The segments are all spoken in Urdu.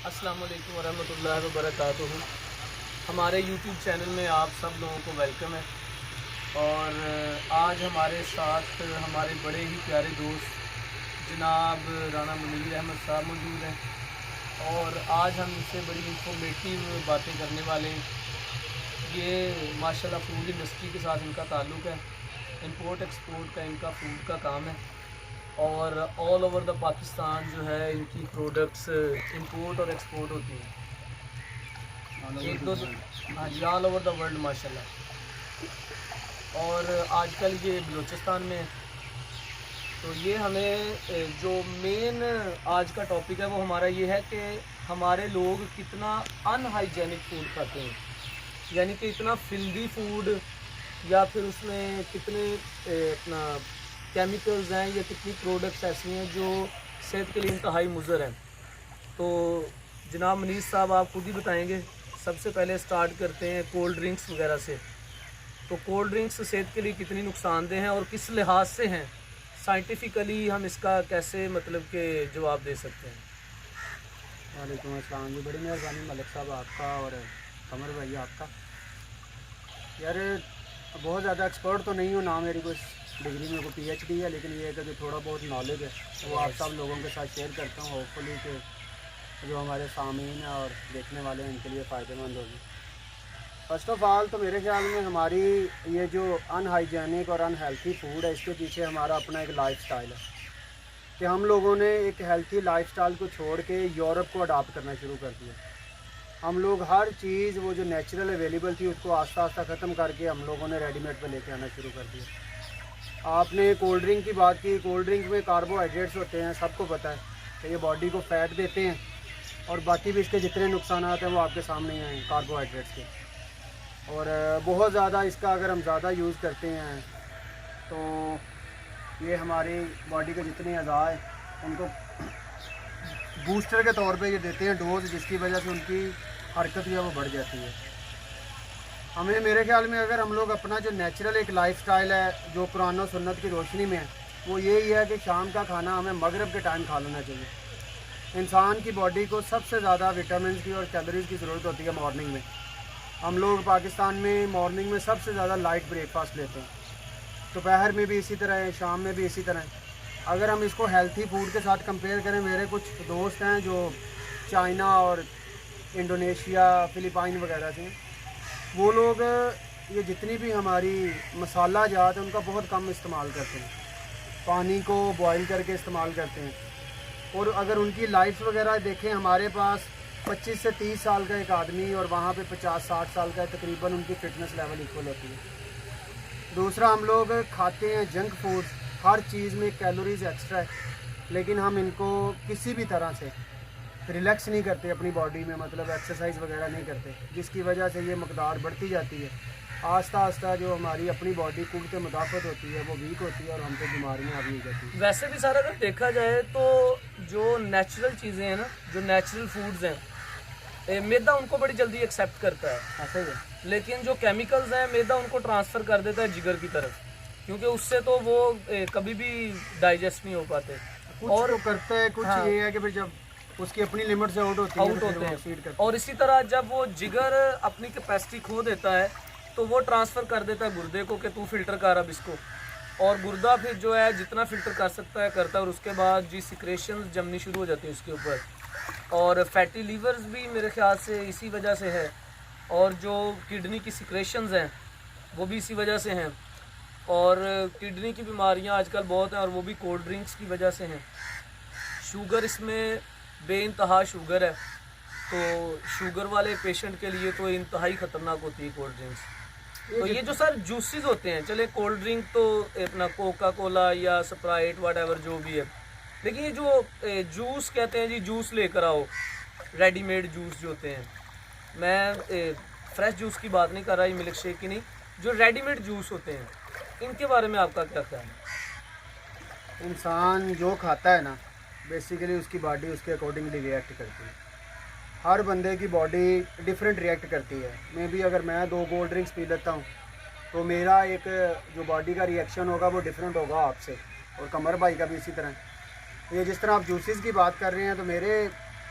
السلام علیکم ورحمۃ اللہ وبرکاتہ۔ ہمارے یوٹیوب چینل میں آپ سب لوگوں کو ویلکم ہے، اور آج ہمارے ساتھ ہمارے بڑے ہی پیارے دوست جناب رانا منیر احمد صاحب موجود ہیں، اور آج ہم ان سے بڑی انفارمیٹیو باتیں کرنے والے ہیں۔ یہ ماشاءاللہ فوڈ انڈسٹری کے ساتھ ان کا تعلق ہے، امپورٹ ایکسپورٹ کا ان کا فوڈ کا کام ہے، اور آل اوور دا پاکستان جو ہے ان کی پروڈکٹس امپورٹ اور ایکسپورٹ ہوتی ہیں، ایک دو ہاں جی، آل اوور دا ورلڈ ماشاء اللہ۔ اور آج کل یہ بلوچستان میں ہے، تو یہ ہمیں جو مین آج کا ٹاپک ہے وہ ہمارا یہ ہے کہ ہمارے لوگ کتنا ان ہائیجینک فوڈ کھاتے ہیں، یعنی کہ اتنا فلدی فوڈ، یا پھر اس میں کتنے اپنا کیمیکلز ہیں یا کتنی پروڈکٹس ایسی ہیں جو صحت کے لیے انتہائی مضر ہیں۔ تو جناب منیر صاحب آپ خود ہی بتائیں گے۔ سب سے پہلے سٹارٹ کرتے ہیں کولڈ ڈرنکس وغیرہ سے۔ تو کولڈ ڈرنکس صحت کے لیے کتنی نقصان دہ ہیں اور کس لحاظ سے ہیں، سائنٹیفکلی ہم اس کا کیسے مطلب کہ جواب دے سکتے ہیں؟ وعلیکم السلام جی، بڑی مہربانی ملک صاحب آپ کا اور قمر بھائی آپ کا۔ یار بہت زیادہ ایکسپرٹ تو نہیں ہوں، نہ میری کوئی ڈگری میں کوئی پی ایچ ڈی ہے، لیکن یہ ہے کہ جو تھوڑا بہت نالج ہے وہ آپ سب لوگوں کے ساتھ شیئر کرتا ہوں، ہوپ فلی کہ جو ہمارے سامعین ہیں اور دیکھنے والے ہیں ان کے لیے فائدہ مند ہوگی۔ فرسٹ آف آل تو میرے خیال میں ہماری یہ جو ان ہائیجینک اور ان ہیلتھی فوڈ ہے، اس کے پیچھے ہمارا اپنا ایک لائف سٹائل ہے کہ ہم لوگوں نے ایک ہیلتھی لائف سٹائل کو چھوڑ کے یورپ کو اڈاپٹ کرنا شروع کر دیا۔ ہم لوگ ہر چیز وہ جو نیچرل اویلیبل تھی اس کو آہستہ آہستہ ختم کر کے ہم لوگوں نے ریڈی میڈ پہ لے کے آنا شروع کر دیا۔ آپ نے کولڈ ڈرنک کی بات کی، کولڈ ڈرنک میں کاربوہائیڈریٹس ہوتے ہیں، سب کو پتہ ہے کہ یہ باڈی کو فیٹ دیتے ہیں، اور باقی بھی اس کے جتنے نقصانات ہیں وہ آپ کے سامنے ہیں کاربوہائیڈریٹس کے۔ اور بہت زیادہ اس کا اگر ہم زیادہ یوز کرتے ہیں تو یہ ہماری باڈی کے جتنے اعضاء ہیں ان کو بوسٹر کے طور پہ یہ دیتے ہیں ڈوز، جس کی وجہ سے ان کی حرکت جو ہے وہ بڑھ جاتی ہے۔ ہمیں میرے خیال میں اگر ہم لوگ اپنا جو نیچرل ایک لائف سٹائل ہے جو قرآن و سنت کی روشنی میں ہے، وہ یہی ہے کہ شام کا کھانا ہمیں مغرب کے ٹائم کھا لینا چاہیے۔ انسان کی باڈی کو سب سے زیادہ وٹامنس کی اور کیلوریز کی ضرورت ہوتی ہے مارننگ میں۔ ہم لوگ پاکستان میں مارننگ میں سب سے زیادہ لائٹ بریک فاسٹ لیتے ہیں، دوپہر میں بھی اسی طرح ہے، شام میں بھی اسی طرح ہے۔ اگر ہم اس کو ہیلتھی فوڈ کے ساتھ کمپیئر کریں، میرے کچھ دوست ہیں جو چائنا اور انڈونیشیا، فلپائن وغیرہ سے ہیں، وہ لوگ یہ جتنی بھی ہماری مسالہ جات ہیں ان کا بہت کم استعمال کرتے ہیں، پانی کو بوائل کر کے استعمال کرتے ہیں۔ اور اگر ان کی لائف وغیرہ دیکھیں، ہمارے پاس 25 سے 30 سال کا ایک آدمی اور وہاں پہ 50-60 سال کا ہے، تقریباً ان کی فٹنس لیول ایکول ہوتی ہے۔ دوسرا، ہم لوگ کھاتے ہیں جنک فوڈ، ہر چیز میں کیلوریز ایکسٹرا ہے، لیکن ہم ان کو کسی بھی طرح سے ریلیکس نہیں کرتے اپنی باڈی میں، مطلب ایکسرسائز وغیرہ نہیں کرتے، جس کی وجہ سے یہ مقدار بڑھتی جاتی ہے۔ آہستہ آہستہ جو ہماری اپنی باڈی قوت مدافعت ہوتی ہے وہ ویک ہوتی ہے اور ہم پہ بیماریاں حاوی ہو جاتی ہیں۔ ویسے بھی سارا اگر دیکھا جائے تو جو نیچرل چیزیں ہیں نا، جو نیچرل فوڈز ہیں، میدا ان کو بڑی جلدی ایکسیپٹ کرتا ہے، ایسا ہی ہے، لیکن جو کیمیکلز ہیں میدا ان کو ٹرانسفر کر دیتا ہے جگر کی طرف، کیونکہ اس سے تو وہ کبھی بھی ڈائجسٹ نہیں ہو پاتے، اور وہ کرتا ہے کچھ ہاں، یہ ہے کہ پھر جب اس کی اپنی لمٹ سے آؤٹ ہوتی ہے تو پھر وہ ایکسیڈ کرتا ہے۔ اور اسی طرح جب وہ جگر اپنی کیپیسٹی کھو دیتا ہے تو وہ ٹرانسفر کر دیتا ہے گردے کو کہ تو فلٹر کر اب اس کو، اور گردہ پھر جو ہے جتنا فلٹر کر سکتا ہے کرتا ہے، اور اس کے بعد جی سیکریشنز جمنی شروع ہو جاتی ہیں اس کے اوپر، اور فیٹی لیورز بھی میرے خیال سے اسی وجہ سے ہے، اور جو کڈنی کی سیکریشنز ہیں وہ بھی اسی وجہ سے ہیں، اور کڈنی کی بیماریاں آج کل بہت ہیں اور وہ بھی کولڈ ڈرنکس کی وجہ سے ہیں۔ شوگر اس میں بے انتہا شوگر ہے، تو شوگر والے پیشنٹ کے لیے تو انتہائی خطرناک ہوتی ہے کولڈ ڈرنکس۔ تو یہ جو سر جوسز ہوتے ہیں، چلے کولڈ ڈرنک تو اپنا کوکا کولا یا سپرائٹ واٹ ایور جو بھی ہے، لیکن یہ جو جوس کہتے ہیں جی جوس لے کر آؤ، ریڈی میڈ جوس جو ہوتے ہیں، میں فریش جوس کی بات نہیں کر رہا، یہ ملک شیک کی نہیں، جو ریڈی میڈ جوس ہوتے ہیں، ان کے بارے میں آپ کا کیا خیال ہے؟ انسان جو کھاتا ہے نا، بیسیکلی اس کی باڈی اس کے اکارڈنگلی ریئیکٹ کرتی ہے۔ ہر بندے کی باڈی ڈیفرنٹ ریئیکٹ کرتی ہے۔ میں بھی اگر میں 2 کولڈ ڈرنکس پی لیتا ہوں تو میرا ایک جو باڈی کا ریئیکشن ہوگا وہ ڈیفرنٹ ہوگا آپ سے، اور قمر بھائی کا بھی اسی طرح۔ یہ جس طرح آپ جوسز کی بات کر رہے ہیں، تو میرے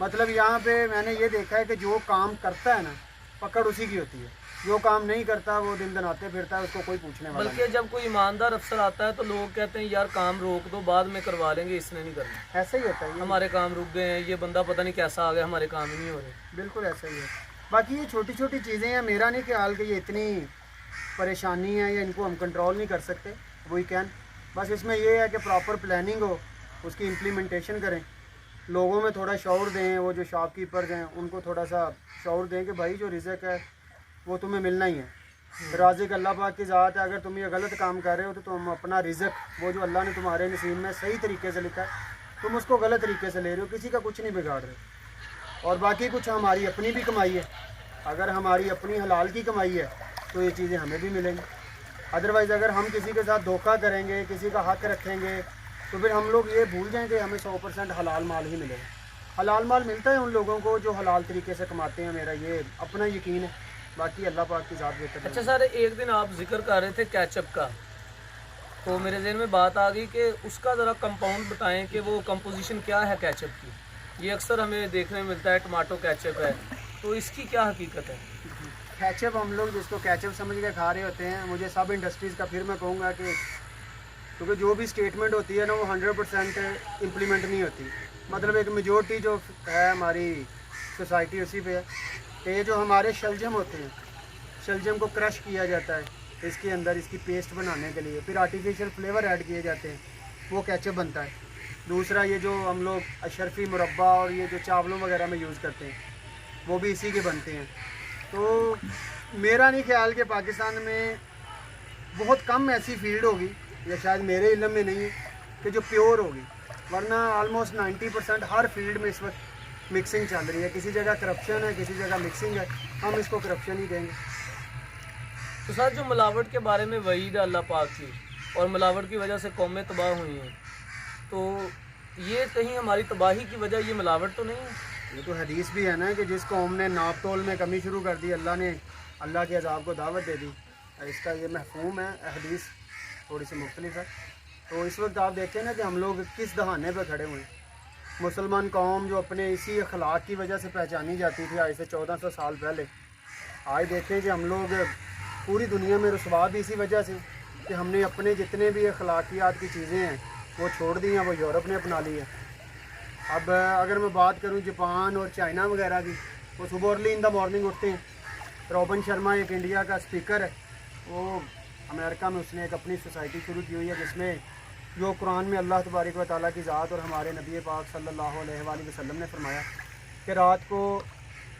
مطلب یہاں پہ میں نے یہ دیکھا ہے کہ جو کام کرتا ہے نا پکڑ اسی کی ہوتی ہے، جو کام نہیں کرتا وہ دن دن آتے پھرتا ہے، اس کو کوئی پوچھنے والا نہیں۔ بلکہ جب کوئی ایماندار افسر آتا ہے تو لوگ کہتے ہیں یار کام روک دو، بعد میں کروا لیں گے، اس نے نہیں کرنا، ایسا ہی ہوتا ہے یہ، ہمارے کام رک گئے ہیں، یہ بندہ پتہ نہیں کیسا آ گیا، ہمارے کام ہی نہیں ہو رہے۔ بالکل ایسا ہی ہے۔ باقی یہ چھوٹی چھوٹی چیزیں ہیں، میرا نہیں خیال کہ یہ اتنی پریشانی ہے یا ان کو ہم کنٹرول نہیں کر سکتے، وہی کین بس اس میں یہ ہے کہ پراپر پلاننگ ہو، اس کی امپلیمنٹیشن کریں، لوگوں میں تھوڑا شعور دیں، وہ جو شاپ کیپرز ہیں ان کو تھوڑا سا شعور دیں کہ بھائی جو رزق ہے وہ تمہیں ملنا ہی ہے، رازق اللہ پاک کی ذات ہے، اگر تم یہ غلط کام کر رہے ہو تو تم اپنا رزق وہ جو اللہ نے تمہارے نصیب میں صحیح طریقے سے لکھا ہے تم اس کو غلط طریقے سے لے رہے ہو، کسی کا کچھ نہیں بگاڑ رہے، اور باقی کچھ ہماری اپنی بھی کمائی ہے، اگر ہماری اپنی حلال کی کمائی ہے تو یہ چیزیں ہمیں بھی ملیں گی، ادروائز اگر ہم کسی کے ساتھ دھوکہ کریں گے، کسی کا حق رکھیں گے تو پھر ہم لوگ یہ بھول جائیں کہ ہمیں 100% حلال مال ہی ملے گا۔ حلال مال ملتا ہے ان لوگوں کو جو حلال طریقے سے کماتے ہیں، میرا یہ اپنا یقین ہے، باقی اللہ پاک کی ذات بہتر ہے۔ اچھا سر، ایک دن آپ ذکر کر رہے تھے کیچپ کا، تو میرے ذہن میں بات آ گئی کہ اس کا ذرا کمپاؤنڈ بتائیں کہ وہ کمپوزیشن کیا ہے کیچپ کی، یہ اکثر ہمیں دیکھنے میں ملتا ہے ٹماٹو کیچپ ہے، تو اس کی کیا حقیقت ہے؟ کیچپ ہم لوگ جس کو کیچپ سمجھ کے کھا رہے ہوتے ہیں، مجھے سب انڈسٹریز کا پھر میں کہوں گا کہ کیونکہ جو بھی اسٹیٹمنٹ ہوتی ہے نا وہ 100% امپلیمنٹ نہیں ہوتی، مطلب ایک میجورٹی جو ہے ہماری سوسائٹی اسی پہ ہے کہ یہ جو ہمارے شلجم ہوتے ہیں، شلجم کو کرش کیا جاتا ہے اس کے اندر اس کی پیسٹ بنانے کے لیے، پھر آرٹیفیشیل فلیور ایڈ کیے جاتے ہیں، وہ کیچپ بنتا ہے۔ دوسرا یہ جو ہم لوگ اشرفی مربع اور یہ جو چاولوں وغیرہ میں یوز کرتے ہیں وہ بھی اسی کے بنتے ہیں۔ تو میرا نہیں خیال کہ پاکستان میں بہت کم ایسی فیلڈ ہوگی، یا شاید میرے علم میں نہیں ہے کہ جو پیور ہوگی، ورنہ آلموسٹ 90% ہر فیلڈ میں اس وقت مکسنگ چل رہی ہے، کسی جگہ کرپشن ہے، کسی جگہ مکسنگ ہے، ہم اس کو کرپشن ہی کہیں گے۔ تو سر جو ملاوٹ کے بارے میں وعید ہے اللہ پاک کی، اور ملاوٹ کی وجہ سے قومیں تباہ ہوئی ہیں، تو یہ کہیں ہماری تباہی کی وجہ یہ ملاوٹ تو نہیں ہے؟ یہ تو حدیث بھی ہے نا کہ جس قوم نے ناپ تول میں کمی شروع کر دی اللہ نے اللہ کے عذاب کو دعوت دے دی، اس کا یہ مفہوم ہے، حدیث تھوڑی سی مختلف ہے۔ تو اس وقت آپ دیکھیں نا کہ ہم لوگ کس دہانے پہ کھڑے ہوئے ہیں، مسلمان قوم جو اپنے اسی اخلاق کی وجہ سے پہچانی جاتی تھی آج سے 1400 سال پہلے، آج دیکھیں کہ ہم لوگ پوری دنیا میں رسوا بھی اسی وجہ سے کہ ہم نے اپنے جتنے بھی اخلاقیات کی چیزیں ہیں وہ چھوڑ دی ہیں، وہ یورپ نے اپنا لی ہے۔ اب اگر میں بات کروں جاپان اور چائنا وغیرہ کی، وہ صبح ارلی ان دا مارننگ اٹھتے ہیں، روبن شرما ایک انڈیا کا اسپیکر ہے، وہ امریکہ میں اس نے ایک اپنی سوسائٹی شروع کی ہوئی ہے جس میں جو قرآن میں اللہ تبارک و تعالیٰ کی ذات اور ہمارے نبی پاک صلی اللہ علیہ وآلہ وسلم نے فرمایا کہ رات کو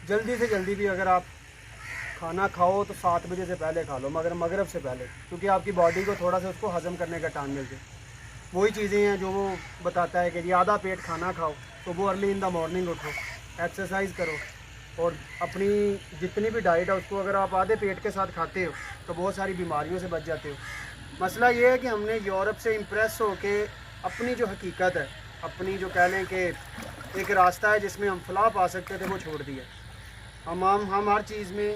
جلدی سے جلدی بھی اگر آپ کھانا کھاؤ تو 7 بجے سے پہلے کھا لو، مگر مغرب سے پہلے، کیونکہ آپ کی باڈی کو تھوڑا سا اس کو ہضم کرنے کا ٹائم مل جائے۔ وہی چیزیں ہیں جو وہ بتاتا ہے کہ یہ آدھا پیٹ کھانا کھاؤ، صبح ارلی ان دا مارننگ اٹھو، ایکسرسائز کرو، اور اپنی جتنی بھی ڈائٹ ہے اس کو اگر آپ آدھے پیٹ کے ساتھ کھاتے ہو تو بہت ساری بیماریوں سے بچ جاتے ہو۔ مسئلہ یہ ہے کہ ہم نے یورپ سے امپریس ہو کے اپنی جو حقیقت ہے، اپنی جو کہہ لیں کہ ایک راستہ ہے جس میں ہم فلاح پا سکتے تھے، وہ چھوڑ دیا۔ ہم ہر چیز میں،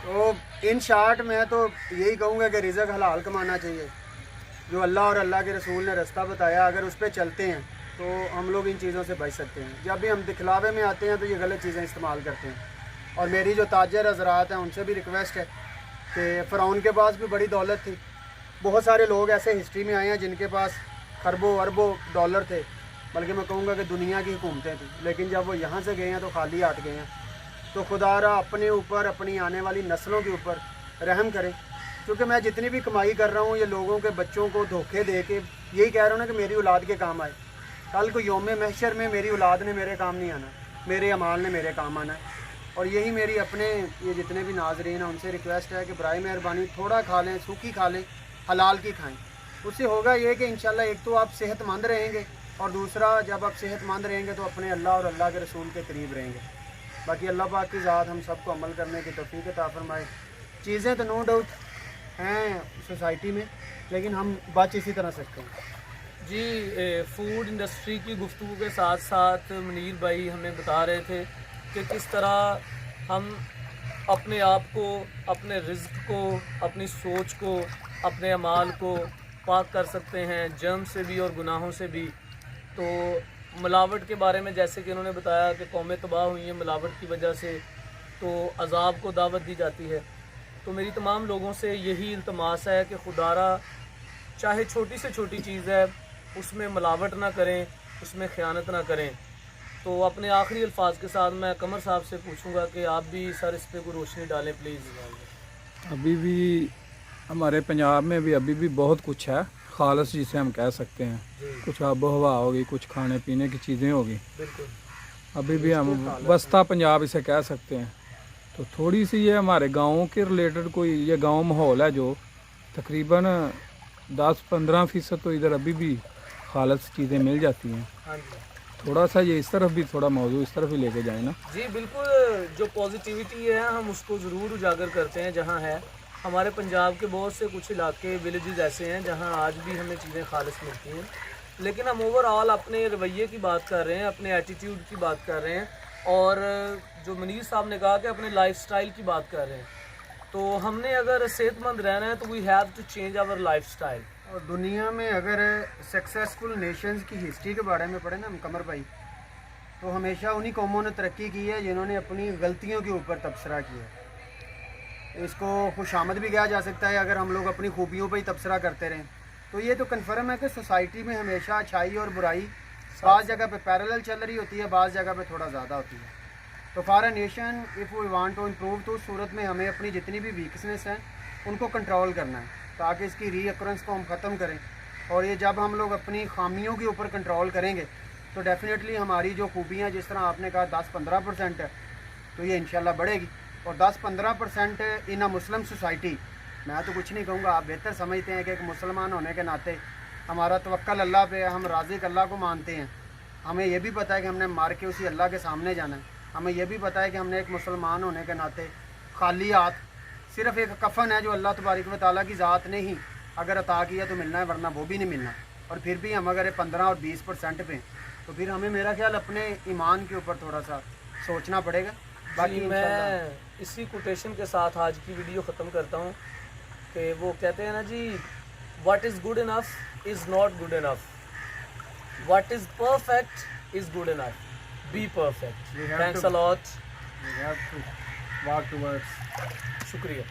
تو ان شارٹ میں تو یہی کہوں گا کہ رزق حلال کمانا چاہیے، جو اللہ اور اللہ کے رسول نے راستہ بتایا اگر اس پہ چلتے ہیں تو ہم لوگ ان چیزوں سے بچ سکتے ہیں۔ جب بھی ہم دکھلاوے میں آتے ہیں تو یہ غلط چیزیں استعمال کرتے ہیں، اور میری جو تاجر حضرات ہیں ان سے بھی ریکویسٹ ہے کہ فرعون کے پاس بھی بڑی دولت تھی، بہت سارے لوگ ایسے ہسٹری میں آئے ہیں جن کے پاس خربوں اربوں ڈالر تھے، بلکہ میں کہوں گا کہ دنیا کی حکومتیں تھیں، لیکن جب وہ یہاں سے گئے ہیں تو خالی ہاتھ گئے ہیں۔ تو خدا را اپنے اوپر، اپنی آنے والی نسلوں کے اوپر رحم کرے، کیونکہ میں جتنی بھی کمائی کر رہا ہوں یہ لوگوں کے بچوں کو دھوکے دے کے یہی کہہ رہا ہوں نا کہ میری اولاد کے کام آئے، کل کو یوم محشر میں میری اولاد نے میرے کام نہیں آنا، میرے اعمال نے میرے کام آنا ہے۔ اور یہی میری اپنے یہ جتنے بھی ناظرین ہیں ان سے ریکویسٹ ہے کہ برائے مہربانی تھوڑا کھا لیں، سوکھی کھا لیں، حلال کی کھائیں، اس سے ہوگا یہ کہ انشاءاللہ ایک تو آپ صحت مند رہیں گے، اور دوسرا جب آپ صحت مند رہیں گے تو اپنے اللہ اور اللہ کے رسول کے قریب رہیں گے۔ باقی اللہ پاک کی ذات ہم سب کو عمل کرنے کی توفیق عطا فرمائے۔ چیزیں تو نو ڈاؤٹ ہیں سوسائٹی میں، لیکن ہم بچ اسی طرح سکتے ہیں۔ جی، فوڈ انڈسٹری کی گفتگو کے ساتھ ساتھ منیر بھائی ہمیں بتا رہے تھے کہ کس طرح ہم اپنے آپ کو، اپنے رزق کو، اپنی سوچ کو، اپنے اعمال کو پاک کر سکتے ہیں جرم سے بھی اور گناہوں سے بھی۔ تو ملاوٹ کے بارے میں جیسے کہ انہوں نے بتایا کہ قومیں تباہ ہوئی ہیں ملاوٹ کی وجہ سے، تو عذاب کو دعوت دی جاتی ہے. تو میری تمام لوگوں سے یہی التماس ہے کہ خدا را چاہے چھوٹی سے چھوٹی چیز ہے اس میں ملاوٹ نہ کریں، اس میں خیانت نہ کریں. تو اپنے آخری الفاظ کے ساتھ میں قمر صاحب سے پوچھوں گا کہ آپ بھی سر اس پہ کوئی روشنی ڈالیں پلیز. ابھی بھی ہمارے پنجاب میں بھی ابھی بھی بہت کچھ ہے خالص جسے ہم کہہ سکتے ہیں. کچھ آب و ہوا ہوگی، کچھ کھانے پینے کی چیزیں ہوگی، بالکل ابھی بھی ہم وسطی پنجاب اسے کہہ سکتے ہیں. تو تھوڑی سی یہ ہمارے گاؤں کے ریلیٹڈ کوئی یہ گاؤں ماحول ہے جو تقریباً 10-15% تو ادھر ابھی بھی خالص چیزیں مل جاتی ہیں. ہاں جی تھوڑا سا یہ اس طرف بھی تھوڑا موضوع اس طرف ہی لے کے جائیں نا. جی بالکل، جو پازیٹیوٹی ہے ہم اس کو ضرور اجاگر کرتے ہیں جہاں ہے. ہمارے پنجاب کے بہت سے کچھ علاقے ولیجز ایسے ہیں جہاں آج بھی ہمیں چیزیں خالص ملتی ہیں، لیکن ہم اوور آل اپنے رویے کی بات کر رہے ہیں، اپنے ایٹیٹیوڈ کی بات کر رہے ہیں، اور جو منیر صاحب نے کہا کہ اپنے لائف سٹائل کی بات کر رہے ہیں. تو ہم نے اگر صحت مند رہنا ہے تو we have to change our lifestyle. اور دنیا میں اگر سکسیزفل نیشنز کی ہسٹری کے بارے میں پڑھیں نا ہم قمر بھائی، تو ہمیشہ انہی قوموں نے ترقی کی ہے جنہوں نے اپنی غلطیوں کے اوپر تبصرہ کیا ہے. اس کو خوش آمد بھی کہا جا سکتا ہے اگر ہم لوگ اپنی خوبیوں پہ ہی تبصرہ کرتے رہیں. تو یہ تو کنفرم ہے کہ سوسائٹی میں ہمیشہ اچھائی اور برائی بعض جگہ پہ پیرلل چل رہی ہوتی ہے، بعض جگہ پہ تھوڑا زیادہ ہوتی ہے. تو for a nation if we want to improve, تو اس صورت میں ہمیں اپنی جتنی بھی ویکنیس ہیں ان کو کنٹرول کرنا ہے تاکہ اس کی ری ایکورنس کو ہم ختم کریں. اور یہ جب ہم لوگ اپنی خامیوں کے اوپر کنٹرول کریں گے تو ڈیفینیٹلی ہماری جو خوبیاں جس طرح آپ نے کہا 10-15% ہے تو یہ انشاءاللہ بڑھے گی. اور 10-15% ان اے مسلم سوسائٹی، میں تو کچھ نہیں کہوں گا، آپ بہتر سمجھتے ہیں کہ ایک مسلمان ہونے کے ناطے ہمارا توکل اللہ پہ ہے، ہم رازق اللہ کو مانتے ہیں. ہمیں یہ بھی پتہ ہے کہ ہم نے مار کے اسی اللہ کے سامنے جانا ہے. ہمیں یہ بھی پتہ ہے کہ ہم نے ایک مسلمان ہونے کے ناطے خالی ہاتھ، صرف ایک کفن ہے جو اللہ تبارک و تعالیٰ کی ذات نے ہی اگر عطا کیا تو ملنا ہے، ورنہ وہ بھی نہیں ملنا. اور پھر بھی ہم اگر 15 اور 20% پہ تو پھر ہمیں میرا خیال اپنے ایمان کے اوپر تھوڑا سا سوچنا پڑے گا. باقی میں اسی کوٹیشن کے ساتھ آج کی ویڈیو ختم کرتا ہوں کہ وہ کہتے ہیں نا جی، what is good enough is not good enough, what is perfect is good enough. Be perfect. Thanks a lot. We have to walk towards شکریہ.